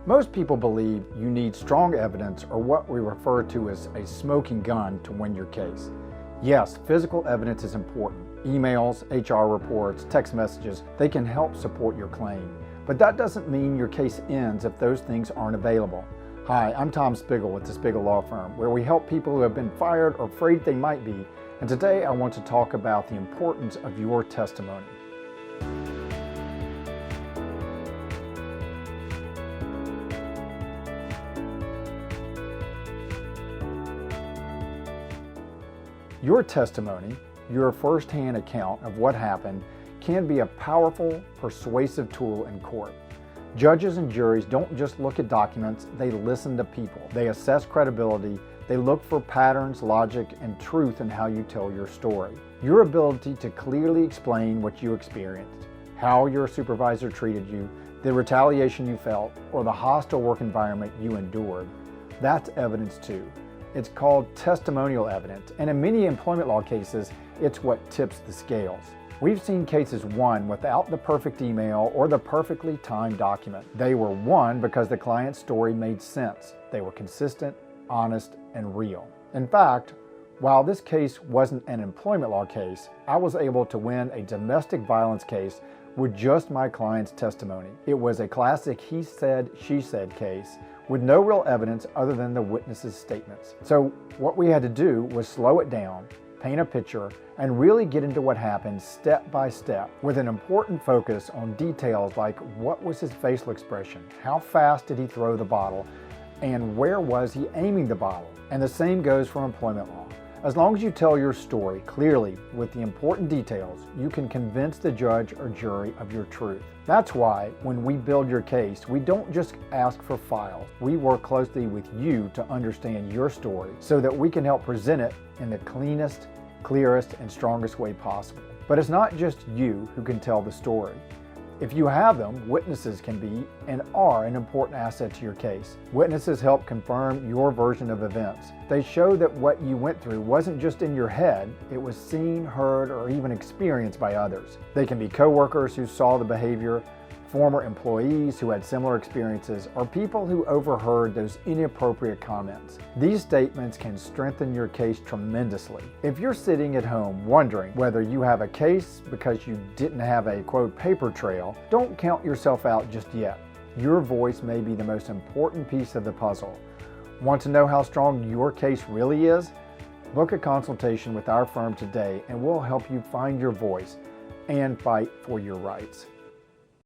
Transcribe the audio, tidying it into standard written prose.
Most people believe you need strong evidence, or what we refer to as a smoking gun, to win your case. Yes, physical evidence is important. Emails, HR reports, text messages, they can help support your claim. But that doesn't mean your case ends if those things aren't available. Hi, I'm Tom Spiggle with the Spiggle Law Firm, where we help people who have been fired or afraid they might be. And today I want to talk about the importance of your testimony. Your testimony, your firsthand account of what happened, can be a powerful, persuasive tool in court. Judges and juries don't just look at documents, they listen to people. They assess credibility, they look for patterns, logic, and truth in how you tell your story. Your ability to clearly explain what you experienced, how your supervisor treated you, the retaliation you felt, or the hostile work environment you endured, that's evidence too. It's called testimonial evidence, and in many employment law cases, it's what tips the scales. We've seen cases won without the perfect email or the perfectly timed document. They were won because the client's story made sense. They were consistent, honest, and real. In fact, while this case wasn't an employment law case, I was able to win a domestic violence case with just my client's testimony. It was a classic he said, she said case with no real evidence other than the witness's statements. So what we had to do was slow it down, paint a picture, and really get into what happened step by step, with an important focus on details like what was his facial expression, how fast did he throw the bottle, and where was he aiming the bottle. And the same goes for employment law. As long as you tell your story clearly with the important details, you can convince the judge or jury of your truth. That's why when we build your case, we don't just ask for files. We work closely with you to understand your story so that we can help present it in the cleanest, clearest, and strongest way possible. But it's not just you who can tell the story. If you have them, witnesses can be and are an important asset to your case. Witnesses help confirm your version of events. They show that what you went through wasn't just in your head, it was seen, heard, or even experienced by others. They can be coworkers who saw the behavior, former employees who had similar experiences, or people who overheard those inappropriate comments. These statements can strengthen your case tremendously. If you're sitting at home wondering whether you have a case because you didn't have a, quote, paper trail, don't count yourself out just yet. Your voice may be the most important piece of the puzzle. Want to know how strong your case really is? Book a consultation with our firm today and we'll help you find your voice and fight for your rights.